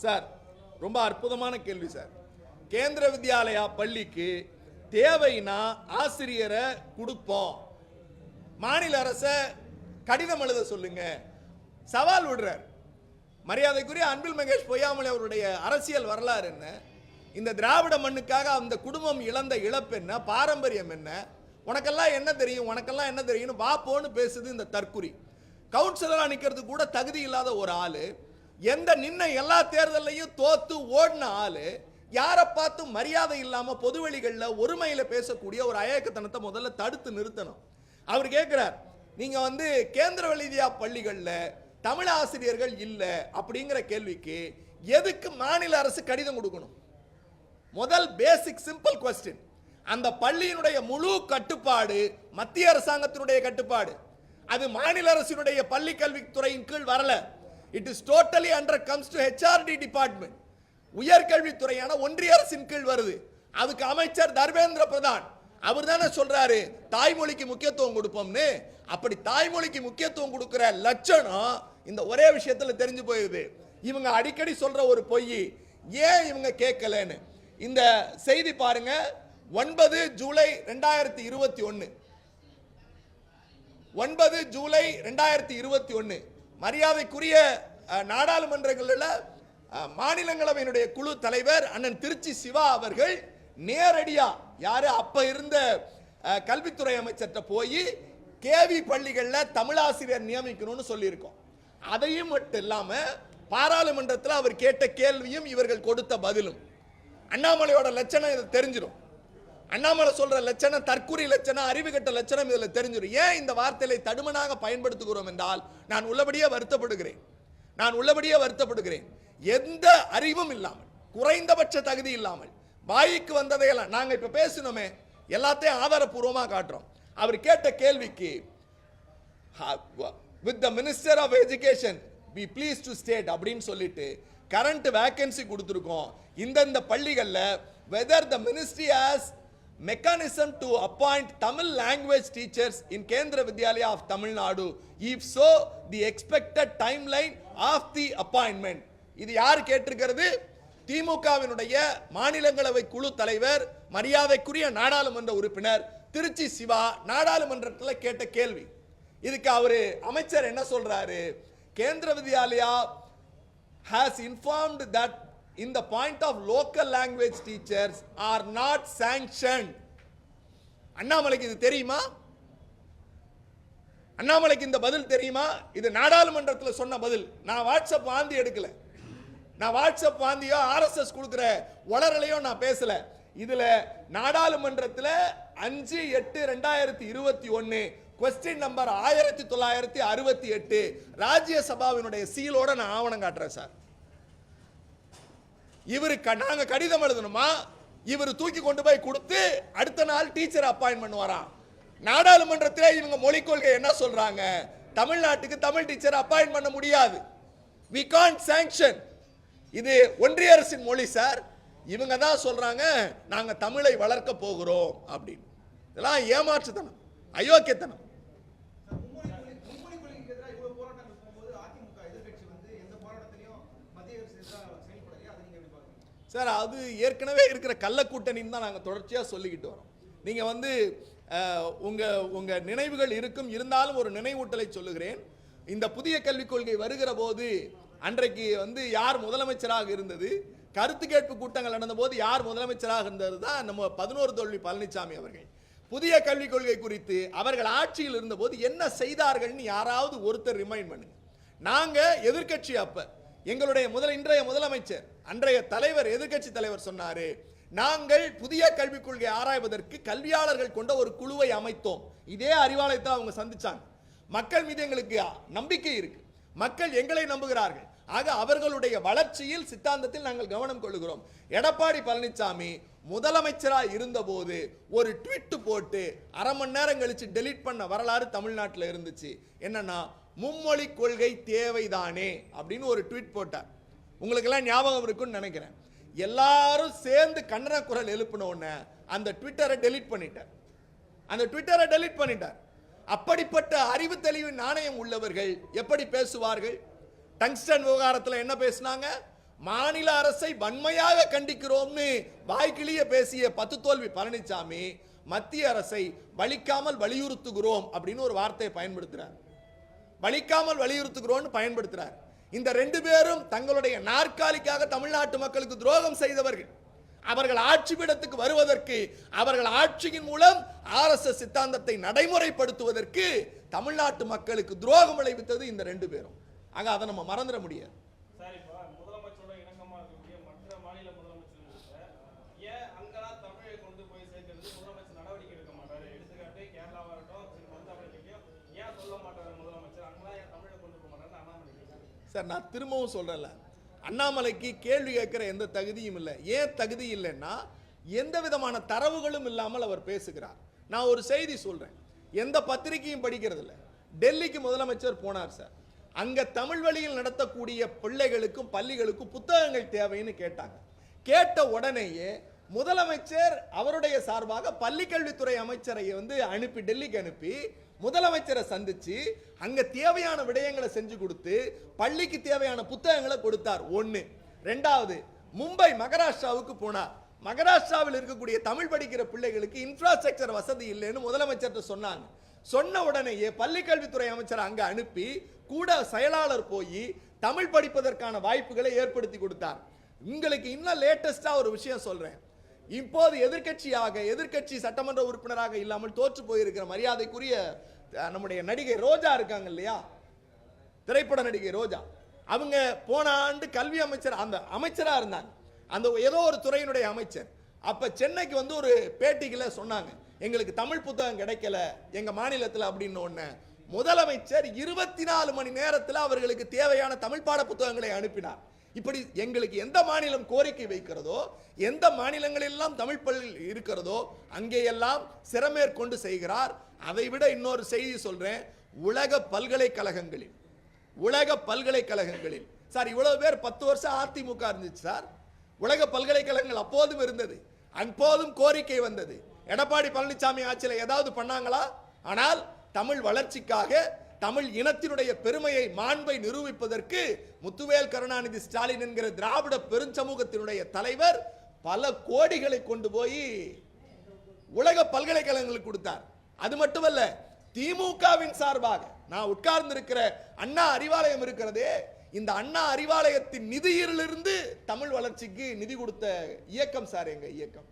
Sir ரொம்ப அற்புதமான கேள்வி சார். கேந்திர வித்யாலயா பள்ளிக்கு தேவைனா ஆசிரியரை கொடுப்போம், மாநில அரசை கடிதம் எழுத சொல்லுங்க, சவால் விடுறார். மரியாதைக்குரிய அன்பில் மகேஷ் பொய்யாமொழி அவருடைய அரசியல் வரலாறு என்ன, இந்த திராவிட மண்ணுக்காக அந்த குடும்பம் இழந்த இழப்பு என்ன, பாரம்பரியம் என்ன, உனக்கெல்லாம் என்ன தெரியும், உனக்கெல்லாம் என்ன தெரியும், வா போன்னு பேசுது இந்த தற்குறி. கவுன்சிலரா நிக்கிறது கூட தகுதி இல்லாத ஒரு ஆளு, எந்த நின்ன எல்லா தேர்தலையும் தோத்து ஓடின ஆளு, யாரை பார்த்து மரியாதை இல்லாம பொதுவெளிகளில் ஒருமையில பேசக்கூடிய ஒரு அயக்கத்தனத்தை முதல்ல தடுத்து நிறுத்தணும். அவர் கேட்கிறார், நீங்க கேந்திர வித்யா பள்ளிகள்ல தமிழ் ஆசிரியர்கள் இல்ல அப்படிங்கிற கேள்விக்கு எதுக்கு மாநில அரசு கடிதம் கொடுக்கணும்? முதல் பேசிக் சிம்பிள் क्वेश्चन. அந்த பள்ளியினுடைய முழு கட்டுப்பாடு மத்திய அரசாங்கத்தினுடைய கட்டுப்பாடு, அது மாநில அரசினுடைய பள்ளி கல்வித்துறையின் கீழ் வரல. It is totally under comes to HRD department. உயர்கல்வித்துறையான ஒன்றிய அரசின் கீழ் வருது. அதுக்கு அமைச்சர் தர்மேந்திர பிரதான் அவர் தானே சொல்றாரு தாய்மொழிக்கு முக்கியத்துவம் கொடுப்போம்னு. அப்படி தாய்மொழிக்கு முக்கியத்துவம் கொடுக்கிற லட்சணம் இந்த ஒரே விஷயத்துல தெரிஞ்சு போயிருது. இவங்க அடிக்கடி சொல்ற ஒரு பொய், ஏன் இவங்க கேட்கலன்னு. இந்த செய்தி பாருங்க, 9 ஜூலை 2021, 9 ஜூலை 2021 மரியாதைக்குரிய நாடாளுமன்றங்களில் மாநிலங்களவையினுடைய குழு தலைவர் அண்ணன் திருச்சி சிவா அவர்கள் நேரடியா யாரு அப்ப இருந்த கல்வித்துறை அமைச்சர்கிட்ட போய் கேவி பள்ளிகளில் தமிழாசிரியர் நியமிக்கணும்னு சொல்லியிருக்கோம். அதையும் மட்டும் இல்லாம பாராளுமன்றத்தில் அவர் கேட்ட கேள்வியும் இவர்கள் கொடுத்த பதிலும் அண்ணாமலையோட லட்சணம் இது தெரிஞ்சிடும். அண்ணாமலை சொல்ற லட்சணம் தற்குறி லட்சணம், அறிவுகட்ட லட்சணம் இதுல தெரிஞ்சிடும். ஏன் இந்த வார்த்தையை தடுமனாக பயன்படுத்துகிறோம் என்றால் நான் உள்ளபடியே வருத்தப்படுகிறேன். எந்த அறிவும் இல்லாமல், குறைந்தபட்ச தகுதி இல்லாமல், வாய்க்கு வந்ததையெல்லாம் நாங்க இப்ப பேசணுமே எல்லாத்தையும் ஆதாரப்பூர்வமா காட்டுறோம். அவர் கேட்ட கேள்விக்கு with the minister of education we pleased to state அப்படின்னு சொல்லிட்டு கரண்ட் வேகன்சி கொடுத்திருக்கோம். இந்த பள்ளிகள்ல whether the ministry has mechanism to appoint Tamil language teachers in Kendra Vidyalaya of Tamil Nadu, if so the expected timeline of the appointment. இது யார் கேட்டிருக்கிறது? திமுகவினுடைய மாநிலங்களவை குழு தலைவர் மரியாதைக்குரிய நாடாளுமன்ற உறுப்பினர் திருச்சி சிவா நாடாளுமன்றத்தில் கேட்ட கேள்வி. இதுக்கு அவரு அமைச்சர் என்ன சொல்றாரு? கேந்திர Vidyalaya has informed that in the point of local language teachers are not sanctioned. அண்ணாமலைக்கு இது தெரியுமா? அண்ணாமலைக்கு இந்த பதில் தெரியுமா? இது நாடாளுமன்றத்தில் சொன்ன பதில். நான் வாட்ஸ்அப் வாந்தி எடுக்கல, நான் வாட்ஸ்அப் வாந்தியோ ஆர்எஸ்எஸ் கொடுக்கிற வளரலையோ நான் பேசல. இதுல நாடாளுமன்றத்தில் 5/8/2021 क्वेश्चन நம்பர் 1968 ராஜ்யசபாவினுடைய சீலோட நான் ஆவணம் காட்டுறேன் சார். இவருக்கு நாங்க கடிதம் எழுதணுமா? இவர் தூக்கி கொண்டு போய் கொடுத்து அடுத்த நாள் டீச்சர் அப்பாயின்ட் பண்ணுவாராம். நாடாளுமன்றத்தில் இவங்க மொழிக் கொள்கை என்ன சொல்றாங்க? தமிழ்நாட்டுக்கு தமிழ் டீச்சர் அப்பாயின்ட் பண்ண முடியாது. we can't sanction. இது ஒன்றிய அரசின் மொழி சார். இவங்க தான் சொல்றாங்க நாங்க தமிழை வளர்க்க போகிறோம் அப்படின்னு. இதெல்லாம் ஏமாற்றுத்தனம், அயோக்கியத்தனம். சார் அது ஏற்கனவே இருக்கிற கள்ள கூட்டணின்னு தான் நாங்கள் தொடர்ச்சியாக சொல்லிக்கிட்டு வரோம். நீங்கள் உங்க நினைவுகள் இருந்தாலும் ஒரு நினைவூட்டலை சொல்லுகிறேன். இந்த புதிய கல்விக் கொள்கை வருகிற போது அன்றைக்கு யார் முதலமைச்சராக இருந்தது, கருத்து கேட்பு கூட்டங்கள் நடந்த போது யார் முதலமைச்சராக இருந்தது தான் நம்ம 11 தோல்வி பழனிசாமி அவர்கள். புதிய கல்விக் கொள்கை குறித்து அவர்கள் ஆட்சியில் இருந்தபோது என்ன செய்தார்கள்னு யாராவது ஒருத்தர் ரிமைண்ட் பண்ணுங்க. நாங்க எதிர்க்கட்சி, அப்ப எங்களுடைய இன்றைய முதலமைச்சர் அன்றைய தலைவர் எதிர்க்கட்சி தலைவர் சொன்னாரு, நாங்கள் புதிய கல்விக் கொள்கை ஆராய்வதற்கு கல்வியாளர்கள் கொண்ட ஒரு குழுவை அமைத்தோம். இதே அறிவாலயத்தை அவங்க சந்திச்சாங்க. மக்கள் மீது எங்களுக்கு நம்பிக்கை இருக்கு, மக்கள் எங்களை நம்புகிறார்கள், ஆக அவர்களுடைய வளர்ச்சியில் சித்தாந்தத்தில் நாங்கள் கவனம் கொள்கிறோம். எடப்பாடி பழனிசாமி முதலமைச்சராக இருந்தபோது ஒரு ட்வீட் போட்டு அரை மணி நேரம் கழிச்சு டெலீட் பண்ண வரலாறு தமிழ்நாட்டில் இருந்துச்சு. என்னன்னா, மும்மொழி கொள்கை தேவைதானே அப்படின்னு ஒரு ட்வீட் போட்டார். உங்களுக்கு எல்லாம் ஞாபகம் இருக்குன்னு நினைக்கிறேன். எல்லாரும் சேர்ந்து கண்டன குரல் எழுப்பின உடனே அந்த ட்விட்டரை டெலீட் பண்ணிட்டார். அப்படிப்பட்ட அறிவு தெளிவு நாணயம் உள்ளவர்கள் எப்படி பேசுவார்கள்? டங்ஸ்டன் விவகாரத்தில் என்ன பேசினாங்க? மாநில அரசை வன்மையாக கண்டிக்கிறோம்னு வாய்க்கிளிய பேசிய பத்து தோல்வி பழனிசாமி மத்திய அரசை வலிக்காமல் வலியுறுத்துகிறோம் அப்படின்னு ஒரு வார்த்தையை பயன்படுத்துறார். வலிக்காமல் வலியுறுத்துகிறோம் பயன்படுத்துறார். இந்த ரெண்டு பேரும் தங்களுடைய நாற்காலிக்காக தமிழ்நாட்டு மக்களுக்கு துரோகம் செய்தவர்கள். அவர்கள் ஆட்சி பீடத்துக்கு வருவதற்கு, அவர்கள் ஆட்சியின் மூலம் RSS சித்தாந்தத்தை நடைமுறைப்படுத்துவதற்கு தமிழ்நாட்டு மக்களுக்கு துரோகம் விளைவித்தது இந்த ரெண்டு பேரும். ஆக அதை நம்ம மறந்துட முடியாது. சார், நான் திரும்பவும் சொல்றேன்ல, அண்ணாமலைக்கு கேள்வி கேட்கிற எந்த தகுதியும் இல்லை. ஏன் தகுதி இல்லைன்னா எந்த விதமான தரவுகளும் இல்லாமல் அவர் பேசுகிறார். நான் ஒரு செய்தி சொல்றேன், எந்த பத்திரிகையும் படிக்கிறது இல்லை. டெல்லிக்கு முதலமைச்சர் போனார் சார். அங்க தமிழ் வழியில் நடத்தக்கூடிய பிள்ளைகளுக்கும் பள்ளிகளுக்கும் புத்தகங்கள் தேவைன்னு கேட்டாங்க. கேட்ட உடனேயே முதலமைச்சர் அவருடைய சார்பாக பள்ளிக்கல்வித்துறை அமைச்சரை அனுப்பி டெல்லிக்கு அனுப்பி முதலமைச்சரை சந்திச்சு அங்க தேவையான விடயங்களை செஞ்சு கொடுத்து பள்ளிக்கு தேவையான புத்தகங்களை கொடுத்தார். ஒன்று. ரெண்டாவது, மும்பை மகாராஷ்டிராவுக்கு போனார். மகாராஷ்டிராவில் இருக்கக்கூடிய தமிழ் படிக்கிற பிள்ளைகளுக்கு இன்ஃப்ராஸ்ட்ரக்சர் வசதி இல்லைன்னு முதலமைச்சர் சொன்னாங்க. சொன்ன உடனேயே பள்ளிக்கல்வித்துறை அமைச்சர் அங்க அனுப்பி கூட செயலாளர் போய் தமிழ் படிப்பதற்கான வாய்ப்புகளை ஏற்படுத்தி கொடுத்தார். உங்களுக்கு இன்னும் லேட்டஸ்டா ஒரு விஷயம் சொல்றேன். இப்போது எதிர்க்கட்சி சட்டமன்ற உறுப்பினராக இல்லாமல் தோற்று போயிருக்கிற மரியாதைக்குரிய நம்முடைய நடிகை ரோஜா இருக்காங்க இல்லையா, திரைப்பட நடிகை ரோஜா, அவங்க போன ஆண்டு கல்வி அமைச்சர் அந்த அமைச்சரா இருந்தாங்க, அந்த ஏதோ ஒரு துறையினுடைய அமைச்சர். அப்ப சென்னைக்கு ஒரு பேட்டிகளை சொன்னாங்க, எங்களுக்கு தமிழ் புத்தகம் கிடைக்கல எங்க மாநிலத்தில் அப்படின்னு. ஒண்ணு முதலமைச்சர் 24 மணி நேரத்தில் அவர்களுக்கு தேவையான தமிழ் பாட புத்தகங்களை அனுப்பினார். இப்படி எங்களுக்கு எந்த மாநிலம் கோரிக்கை வைக்கிறதோ, எந்த மாநிலங்களெல்லாம் தமிழ் பள்ளி இருக்கிறதோ அங்கேயெல்லாம் சிறமேற்கொண்டு செய்கிறார். அதை விட இன்னொரு செய்தி சொல்றேன், உலக பல்கலைக்கழகங்களில் சார், இவ்வளவு பேர் 10 வருஷம் அதிமுக இருந்துச்சு சார். உலக பல்கலைக்கழகங்கள் அப்போதும் இருந்தது, அப்போதும் கோரிக்கை வந்தது. எடப்பாடி பழனிசாமி ஆட்சியில் ஏதாவது பண்ணாங்களா? ஆனால் தமிழ் வளர்ச்சிக்காக, தமிழ் இனத்தினுடைய பெருமையை மாண்பை நிரூபிப்பதற்கு முத்துவேல் கருணாநிதி ஸ்டாலின் என்கிற திராவிட பெருஞ்சமூகத்தினுடைய தலைவர் பல கோடிகளை கொண்டு போய் உலக பல்கலைக்கழகங்களுக்கு கொடுத்தார். அது மட்டுமல்ல, திமுகவின் சார்பாக நான் உட்கார்ந்து இருக்கிற அண்ணா அறிவாலயம் இருக்கிறதே, இந்த அண்ணா அறிவாலயத்தின் நிதியிலிருந்து தமிழ் வளர்ச்சிக்கு நிதி கொடுத்த இயக்கம் சார் எங்க இயக்கம்.